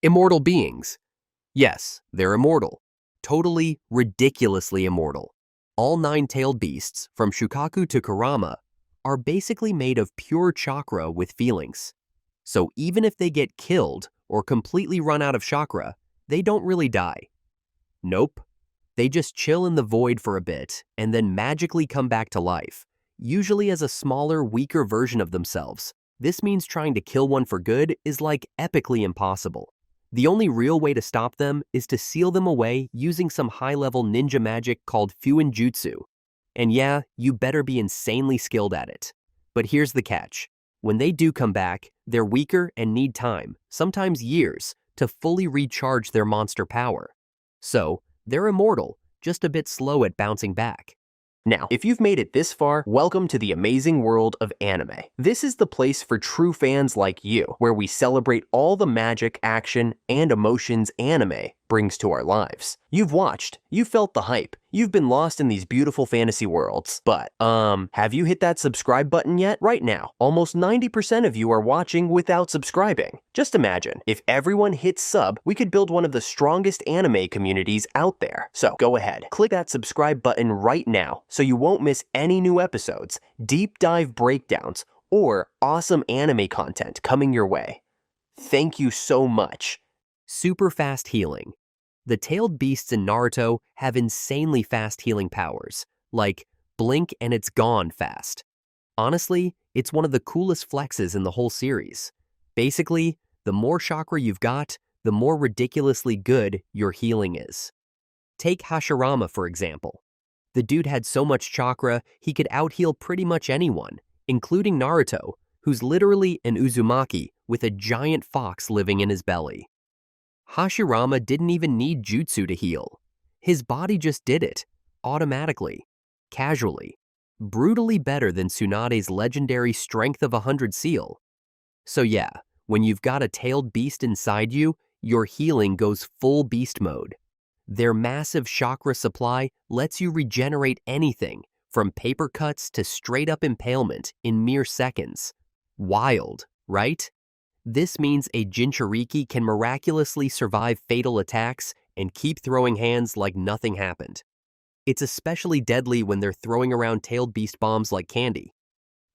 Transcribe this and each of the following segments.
Immortal beings. Yes, they're immortal. Totally, ridiculously immortal. All nine-tailed beasts, from Shukaku to Kurama, are basically made of pure chakra with feelings. So even if they get killed or completely run out of chakra, they don't really die. Nope. They just chill in the void for a bit and then magically come back to life, usually as a smaller, weaker version of themselves. This means trying to kill one for good is like epically impossible. The only real way to stop them is to seal them away using some high-level ninja magic called fūinjutsu. And yeah, you better be insanely skilled at it. But here's the catch. When they do come back, they're weaker and need time, sometimes years, to fully recharge their monster power. So, they're immortal, just a bit slow at bouncing back. Now, if you've made it this far, welcome to the amazing world of anime. This is the place for true fans like you, where we celebrate all the magic, action, and emotions anime brings to our lives. You've watched, you've felt the hype, you've been lost in these beautiful fantasy worlds, but, have you hit that subscribe button yet? Right now, almost 90% of you are watching without subscribing. Just imagine, if everyone hit sub, we could build one of the strongest anime communities out there. So, go ahead, click that subscribe button right now so you won't miss any new episodes, deep dive breakdowns, or awesome anime content coming your way. Thank you so much. Super fast healing. The tailed beasts in Naruto have insanely fast healing powers, like blink and it's gone fast. Honestly, it's one of the coolest flexes in the whole series. Basically, the more chakra you've got, the more ridiculously good your healing is. Take Hashirama, for example. The dude had so much chakra, he could out-heal pretty much anyone, including Naruto, who's literally an Uzumaki with a giant fox living in his belly. Hashirama didn't even need jutsu to heal. His body just did it, automatically, casually, brutally better than Tsunade's legendary Strength of 100 seal. So yeah, when you've got a tailed beast inside you, your healing goes full beast mode. Their massive chakra supply lets you regenerate anything, from paper cuts to straight-up impalement in mere seconds. Wild, right? This means a Jinchuriki can miraculously survive fatal attacks and keep throwing hands like nothing happened. It's especially deadly when they're throwing around tailed beast bombs like candy.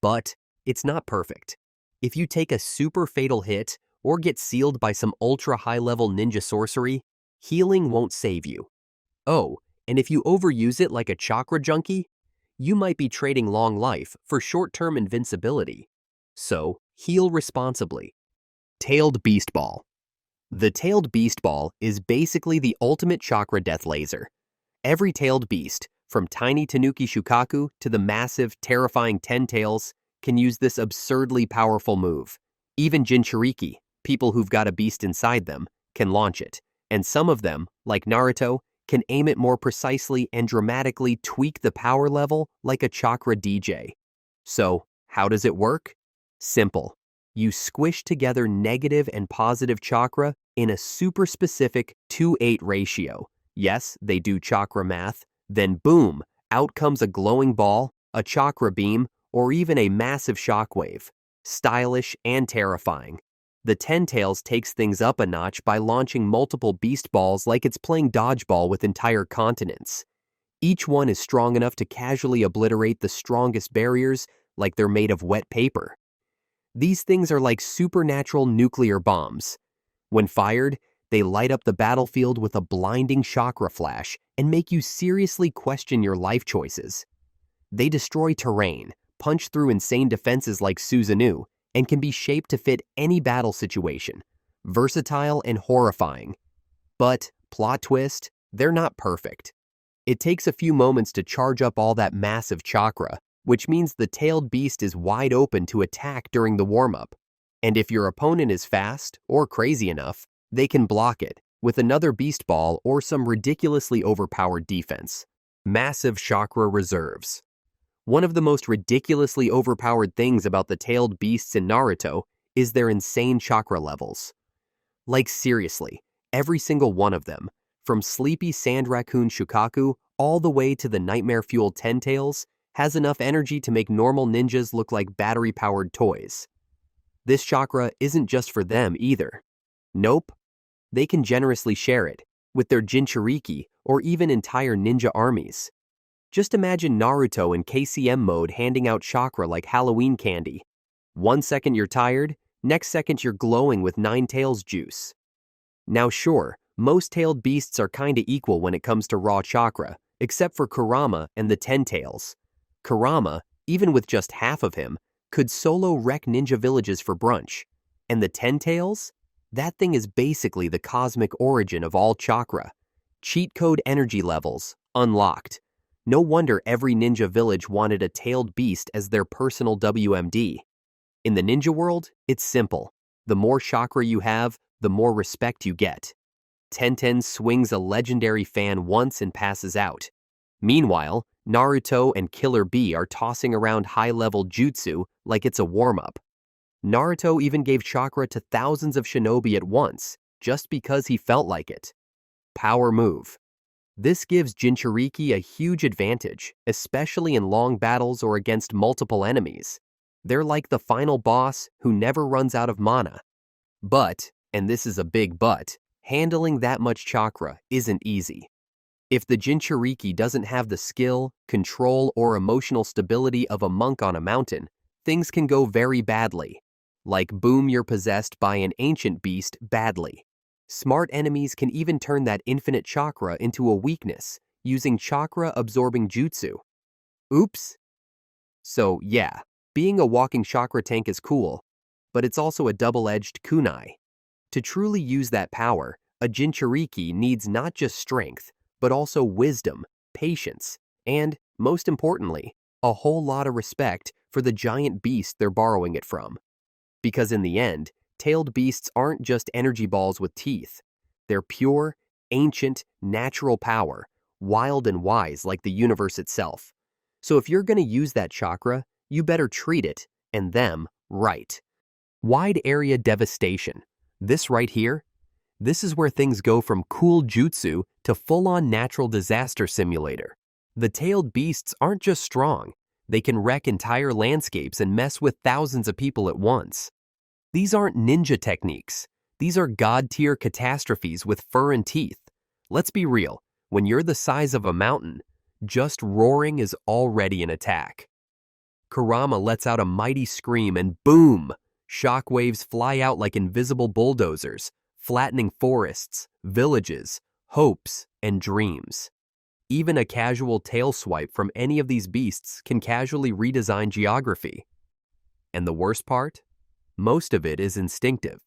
But it's not perfect. If you take a super fatal hit or get sealed by some ultra high-level ninja sorcery, healing won't save you. Oh, and if you overuse it like a chakra junkie, you might be trading long life for short-term invincibility. So, heal responsibly. Tailed Beast Ball. The Tailed Beast Ball is basically the ultimate chakra death laser. Every tailed beast, from tiny Tanuki Shukaku to the massive, terrifying Ten Tails, can use this absurdly powerful move. Even Jinchuriki, people who've got a beast inside them, can launch it, and some of them, like Naruto, can aim it more precisely and dramatically tweak the power level like a chakra DJ. So, how does it work? Simple. You squish together negative and positive chakra in a super specific 2:8 ratio. Yes, they do chakra math. Then boom, out comes a glowing ball, a chakra beam, or even a massive shockwave. Stylish and terrifying. The Ten Tails takes things up a notch by launching multiple beast balls like it's playing dodgeball with entire continents. Each one is strong enough to casually obliterate the strongest barriers like they're made of wet paper. These things are like supernatural nuclear bombs. When fired, they light up the battlefield with a blinding chakra flash and make you seriously question your life choices. They destroy terrain, punch through insane defenses like Susanoo, and can be shaped to fit any battle situation. Versatile and horrifying. But, plot twist, they're not perfect. It takes a few moments to charge up all that massive chakra, which means the tailed beast is wide open to attack during the warm-up. And if your opponent is fast or crazy enough, they can block it with another beast ball or some ridiculously overpowered defense. Massive chakra reserves. One of the most ridiculously overpowered things about the tailed beasts in Naruto is their insane chakra levels. Like seriously, every single one of them, from sleepy sand raccoon Shukaku all the way to the nightmare-fueled Ten Tails, has enough energy to make normal ninjas look like battery-powered toys. This chakra isn't just for them either. Nope. they can generously share it with their Jinchuriki or even entire ninja armies. Just imagine Naruto in KCM mode handing out chakra like Halloween candy. 1 second you're tired, next second you're glowing with nine tails juice. Now sure, most tailed beasts are kinda equal when it comes to raw chakra, except for Kurama and the 10 tails. Kurama, even with just half of him, could solo wreck ninja villages for brunch. And the 10 tails? That thing is basically the cosmic origin of all chakra. Cheat code energy levels, unlocked. No wonder every ninja village wanted a tailed beast as their personal WMD. In the ninja world, it's simple. The more chakra you have, the more respect you get. Tenten swings a legendary fan once and passes out. Meanwhile, Naruto and Killer Bee are tossing around high-level jutsu like it's a warm-up. Naruto even gave chakra to thousands of shinobi at once, just because he felt like it. Power move. This gives Jinchuriki a huge advantage, especially in long battles or against multiple enemies. They're like the final boss who never runs out of mana. But, and this is a big but, handling that much chakra isn't easy. If the Jinchuriki doesn't have the skill, control, or emotional stability of a monk on a mountain, things can go very badly. Like boom, you're possessed by an ancient beast badly. Smart enemies can even turn that infinite chakra into a weakness, using chakra-absorbing jutsu. Oops. So yeah, being a walking chakra tank is cool, but it's also a double-edged kunai. To truly use that power, a Jinchuriki needs not just strength, but also wisdom, patience, and, most importantly, a whole lot of respect for the giant beast they're borrowing it from. Because in the end, tailed beasts aren't just energy balls with teeth. They're pure, ancient, natural power, wild and wise like the universe itself. So if you're going to use that chakra, you better treat it, and them, right. Wide area devastation. This right here? This is where things go from cool jutsu to full-on natural disaster simulator. The tailed beasts aren't just strong. They can wreck entire landscapes and mess with thousands of people at once. These aren't ninja techniques. These are god-tier catastrophes with fur and teeth. Let's be real, when you're the size of a mountain, just roaring is already an attack. Kurama lets out a mighty scream and boom! Shockwaves fly out like invisible bulldozers, flattening forests, villages, hopes, and dreams. Even a casual tail swipe from any of these beasts can casually redesign geography. And the worst part? Most of it is instinctive.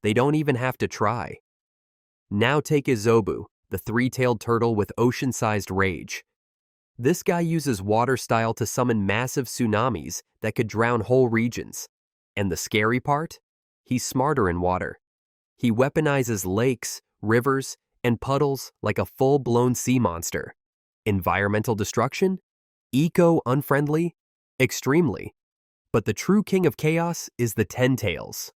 They don't even have to try. Now take Izobu, the three-tailed turtle with ocean-sized rage. This guy uses water style to summon massive tsunamis that could drown whole regions. And the scary part? He's smarter in water. He weaponizes lakes, rivers, and puddles like a full-blown sea monster. Environmental destruction? Eco-unfriendly? Extremely. But the true king of chaos is the 10 tails.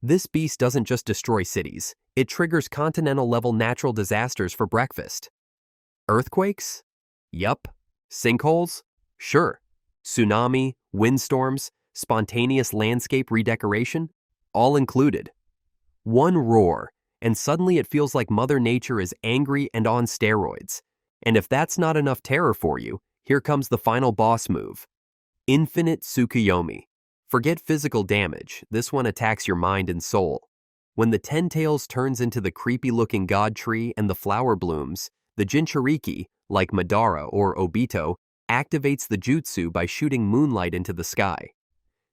This beast doesn't just destroy cities, it triggers continental-level natural disasters for breakfast. Earthquakes? Yup. Sinkholes? Sure. Tsunami, windstorms, spontaneous landscape redecoration? All included. One roar, and suddenly it feels like Mother Nature is angry and on steroids. And if that's not enough terror for you, here comes the final boss move. Infinite Tsukuyomi. Forget physical damage, this one attacks your mind and soul. When the 10 tails turns into the creepy-looking god tree and the flower blooms, the Jinchuriki, like Madara or Obito, activates the jutsu by shooting moonlight into the sky.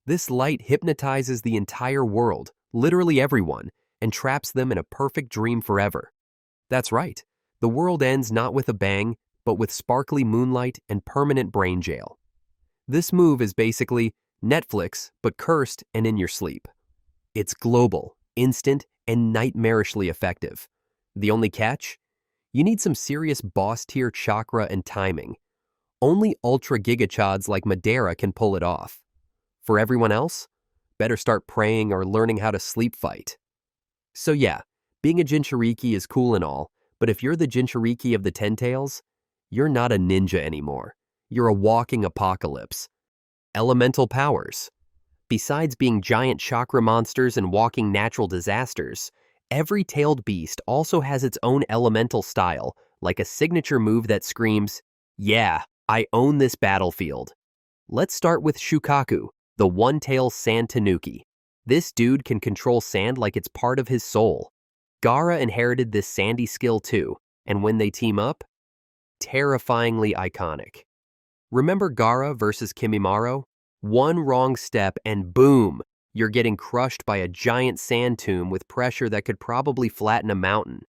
This light hypnotizes the entire world, literally everyone, and traps them in a perfect dream forever. That's right, the world ends not with a bang, but with sparkly moonlight and permanent brain jail. This move is basically Netflix, but cursed and in your sleep. It's global, instant, and nightmarishly effective. The only catch? You need some serious boss-tier chakra and timing. Only ultra-gigachods like Madara can pull it off. For everyone else, better start praying or learning how to sleep fight. So yeah, being a Jinchuriki is cool and all, but if you're the Jinchuriki of the 10 tails, you're not a ninja anymore. You're a walking apocalypse. Elemental powers. Besides being giant chakra monsters and walking natural disasters, Every tailed beast also has its own elemental style, like a signature move that screams, "Yeah, I own this battlefield." Let's start with Shukaku, the one-tail sand tanuki. This dude can control sand like it's part of his soul. Gaara inherited this sandy skill too, and when they team up, terrifyingly iconic. Remember Gaara versus Kimimaro? One wrong step and boom, you're getting crushed by a giant sand tomb with pressure that could probably flatten a mountain.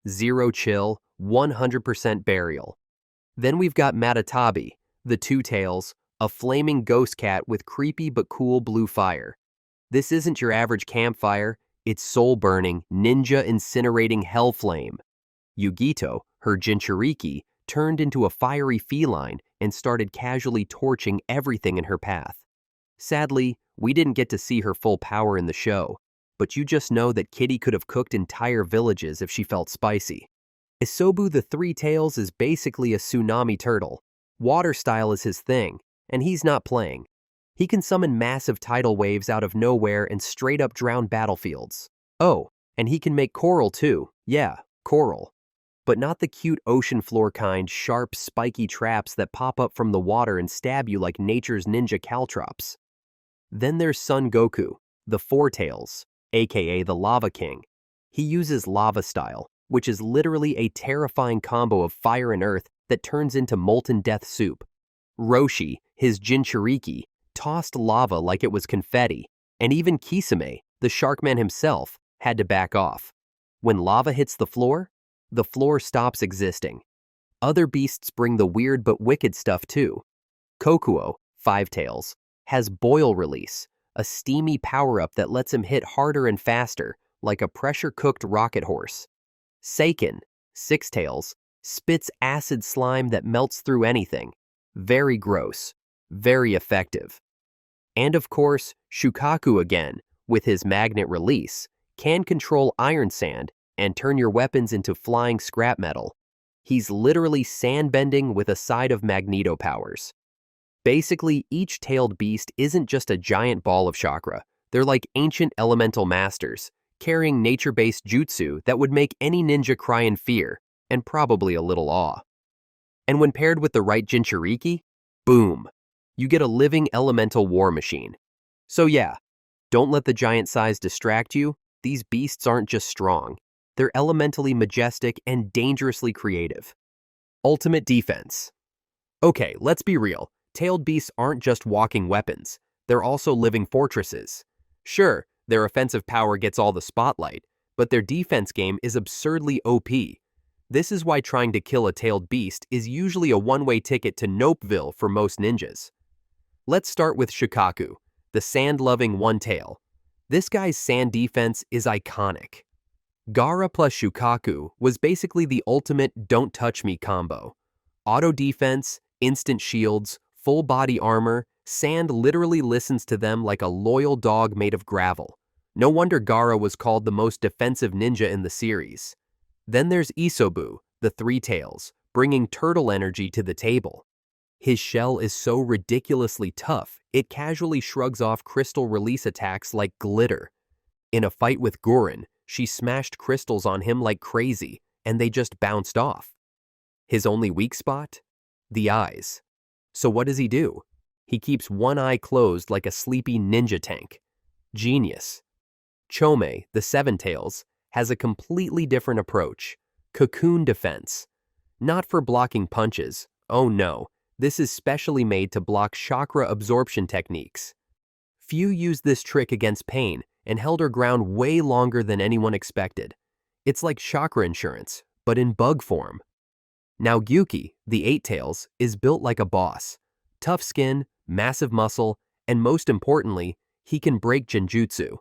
Zero chill, 100% burial. Then we've got Matatabi, the two tails, a flaming ghost cat with creepy but cool blue fire. This isn't your average campfire, it's soul-burning, ninja-incinerating hell flame. Yugito, her Jinchuriki, turned into a fiery feline and started casually torching everything in her path. Sadly, we didn't get to see her full power in the show, but you just know that Kitty could have cooked entire villages if she felt spicy. Isobu the Three Tails is basically a tsunami turtle. Water style is his thing, and he's not playing. He can summon massive tidal waves out of nowhere and straight up drown battlefields. Oh, and he can make coral too. Yeah, coral. But not the cute ocean floor kind, sharp, spiky traps that pop up from the water and stab you like nature's ninja caltrops. Then there's Son Goku, the Four Tails, aka the Lava King. He uses lava style, which is literally a terrifying combo of fire and earth that turns into molten death soup. Roshi, his Jinchuriki, tossed lava like it was confetti, and even Kisame, the Sharkman himself, had to back off. When lava hits the floor stops existing. Other beasts bring the weird but wicked stuff too. Kokuo, Five Tails, has Boil Release, a steamy power-up that lets him hit harder and faster, like a pressure-cooked rocket horse. Seiken, Six Tails, spits acid slime that melts through anything. Very gross, very effective. And of course, Shukaku again, with his magnet release, can control iron sand and turn your weapons into flying scrap metal. He's literally sandbending with a side of magneto powers. Basically, each tailed beast isn't just a giant ball of chakra. They're like ancient elemental masters, carrying nature-based jutsu that would make any ninja cry in fear, and probably a little awe. And when paired with the right Jinchuriki, boom, you get a living elemental war machine. So yeah, don't let the giant size distract you. These beasts aren't just strong. They're elementally majestic and dangerously creative. Ultimate defense. Okay, let's be real. Tailed beasts aren't just walking weapons. They're also living fortresses. Sure, their offensive power gets all the spotlight, but their defense game is absurdly OP. This is why trying to kill a tailed beast is usually a one-way ticket to Nopeville for most ninjas. Let's start with Shukaku, the sand-loving one-tail. This guy's sand defense is iconic. Gaara plus Shukaku was basically the ultimate don't touch me combo. Auto defense, instant shields, full body armor, sand literally listens to them like a loyal dog made of gravel. No wonder Gaara was called the most defensive ninja in the series. Then there's Isobu, the Three Tails, bringing turtle energy to the table. His shell is so ridiculously tough, it casually shrugs off crystal release attacks like glitter. In a fight with Gurren, she smashed crystals on him like crazy, and they just bounced off. His only weak spot? The eyes. So what does he do? He keeps one eye closed like a sleepy ninja tank. Genius. Chome, the Seven Tails, has a completely different approach. Cocoon defense. Not for blocking punches. Oh no, this is specially made to block chakra absorption techniques. Few use this trick against pain and held her ground way longer than anyone expected. It's like chakra insurance, but in bug form. Now Gyuki, the Eight Tails, is built like a boss. Tough skin, massive muscle, and most importantly, he can break genjutsu.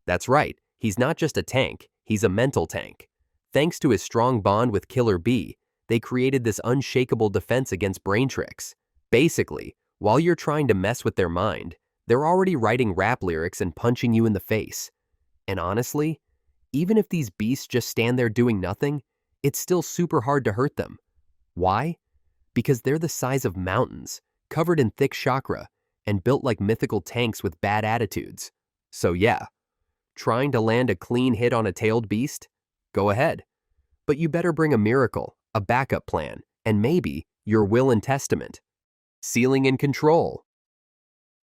That's right, he's not just a tank, he's a mental tank. Thanks to his strong bond with Killer Bee, they created this unshakable defense against brain tricks. Basically, while you're trying to mess with their mind, they're already writing rap lyrics and punching you in the face. And honestly, even if these beasts just stand there doing nothing, it's still super hard to hurt them. Why? Because they're the size of mountains, covered in thick chakra, and built like mythical tanks with bad attitudes. So yeah, Trying to land a clean hit on a tailed beast? Go ahead. But you better bring a miracle, a backup plan, and maybe your will and testament. Sealing and control.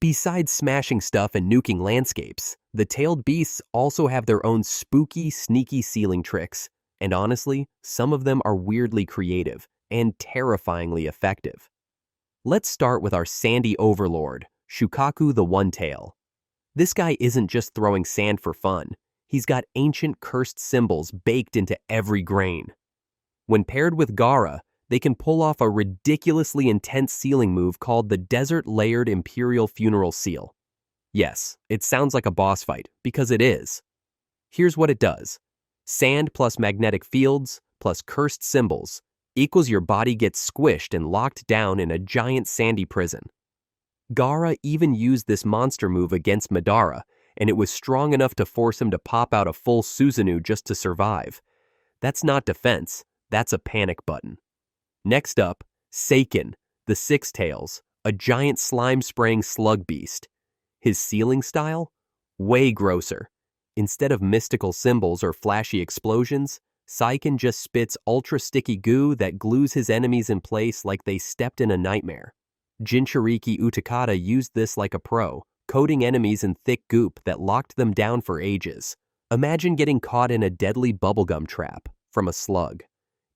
Besides smashing stuff and nuking landscapes, the tailed beasts also have their own spooky, sneaky sealing tricks, and honestly, some of them are weirdly creative and terrifyingly effective. Let's start with our sandy overlord, Shukaku the One-Tail. This guy isn't just throwing sand for fun. He's got ancient cursed symbols baked into every grain. When paired with Gaara, they can pull off a ridiculously intense sealing move called the Desert Layered Imperial Funeral Seal. Yes, it sounds like a boss fight, because it is. Here's what it does. Sand plus magnetic fields plus cursed symbols equals your body gets squished and locked down in a giant sandy prison. Gaara even used this monster move against Madara, and it was strong enough to force him to pop out a full Susanoo just to survive. That's not defense, that's a panic button. Next up, Seiken, the Six Tails, a giant slime-spraying slug beast. His sealing style? Way grosser. Instead of mystical symbols or flashy explosions, Seiken just spits ultra-sticky goo that glues his enemies in place like they stepped in a nightmare. Jinchuriki Utakata used this like a pro, coating enemies in thick goop that locked them down for ages. Imagine getting caught in a deadly bubblegum trap from a slug.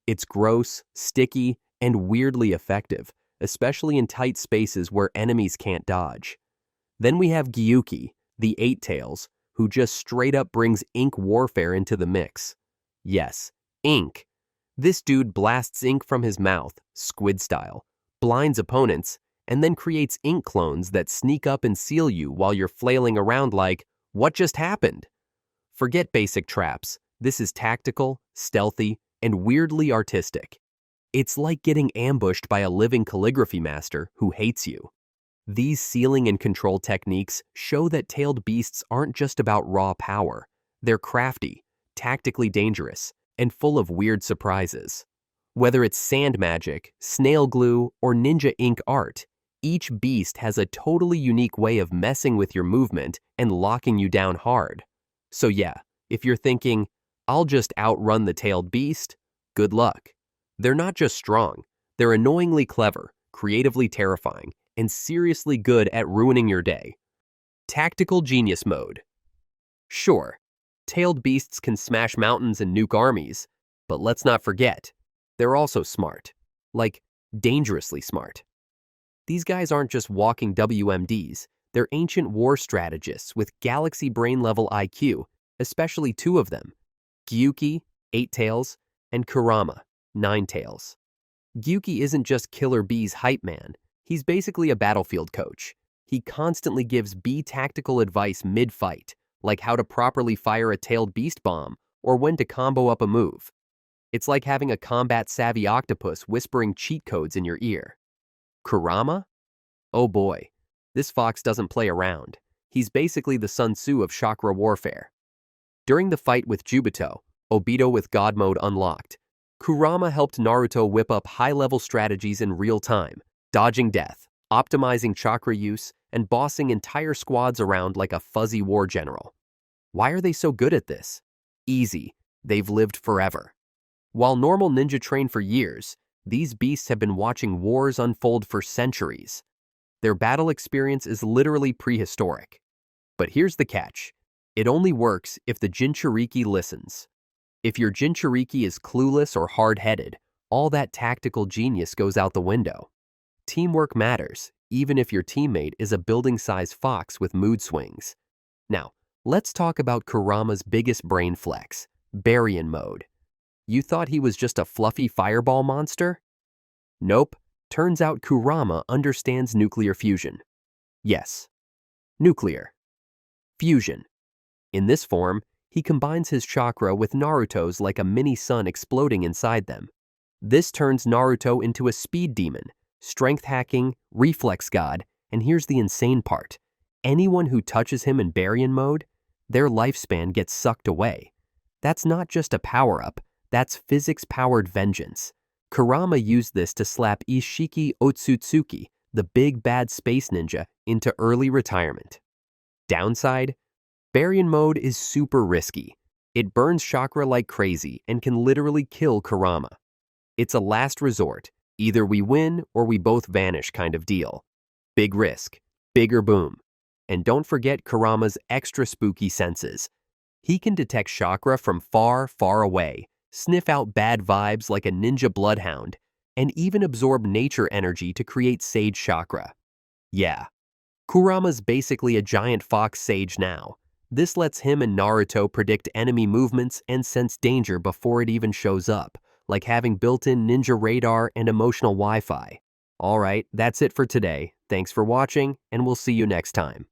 It's gross, sticky, and weirdly effective, especially in tight spaces where enemies can't dodge. Then we have Gyuki, the Eight Tails, who just straight up brings ink warfare into the mix. Yes, ink. This dude blasts ink from his mouth, squid style, blinds opponents, and then creates ink clones that sneak up and seal you while you're flailing around like, what just happened? Forget basic traps. This is tactical, stealthy, and weirdly artistic. It's like getting ambushed by a living calligraphy master who hates you. These sealing and control techniques show that tailed beasts aren't just about raw power. They're crafty, tactically dangerous, and full of weird surprises. Whether it's sand magic, snail glue, or ninja ink art, each beast has a totally unique way of messing with your movement and locking you down hard. So yeah, if you're thinking, I'll just outrun the tailed beast, good luck. They're not just strong, they're annoyingly clever, creatively terrifying, and seriously good at ruining your day. Tactical Genius Mode. Sure, tailed beasts can smash mountains and nuke armies, but let's not forget, they're also smart. Like, dangerously smart. These guys aren't just walking WMDs, they're ancient war strategists with galaxy brain-level IQ, especially two of them, Gyuki, Eight Tails, and Kurama, Nine Tails. Gyuki isn't just Killer Bee's hype man, he's basically a battlefield coach. He constantly gives Bee tactical advice mid-fight, like how to properly fire a tailed beast bomb or when to combo up a move. It's like having a combat-savvy octopus whispering cheat codes in your ear. Kurama? Oh boy, this fox doesn't play around. He's basically the Sun Tzu of chakra warfare. During the fight with Jubito, Obito with God Mode unlocked, Kurama helped Naruto whip up high-level strategies in real time, dodging death, optimizing chakra use, and bossing entire squads around like a fuzzy war general. Why are they so good at this? Easy, they've lived forever. While normal ninja train for years, these beasts have been watching wars unfold for centuries. Their battle experience is literally prehistoric. But here's the catch. It only works if the Jinchuriki listens. If your Jinchuriki is clueless or hard-headed, all that tactical genius goes out the window. Teamwork matters, even if your teammate is a building-sized fox with mood swings. Now, let's talk about Kurama's biggest brain flex, Baryon Mode. You thought he was just a fluffy fireball monster? Nope, turns out Kurama understands nuclear fusion. Yes, nuclear. Fusion. In this form, he combines his chakra with Naruto's like a mini sun exploding inside them. This turns Naruto into a speed demon, strength hacking, reflex god, and here's the insane part. Anyone who touches him in Baryon Mode, their lifespan gets sucked away. That's not just a power-up, that's physics-powered vengeance. Kurama used this to slap Ishiki Otsutsuki, the big bad space ninja, into early retirement. Downside? Baryon mode is super risky. It burns chakra like crazy and can literally kill Kurama. It's a last resort. Either we win or we both vanish kind of deal. Big risk, bigger boom. And don't forget Kurama's extra spooky senses. He can detect chakra from far, far away, sniff out bad vibes like a ninja bloodhound, and even absorb nature energy to create sage chakra. Yeah, Kurama's basically a giant fox sage now. This lets him and Naruto predict enemy movements and sense danger before it even shows up, like having built-in ninja radar and emotional Wi-Fi. Alright, that's it for today. Thanks for watching, and we'll see you next time.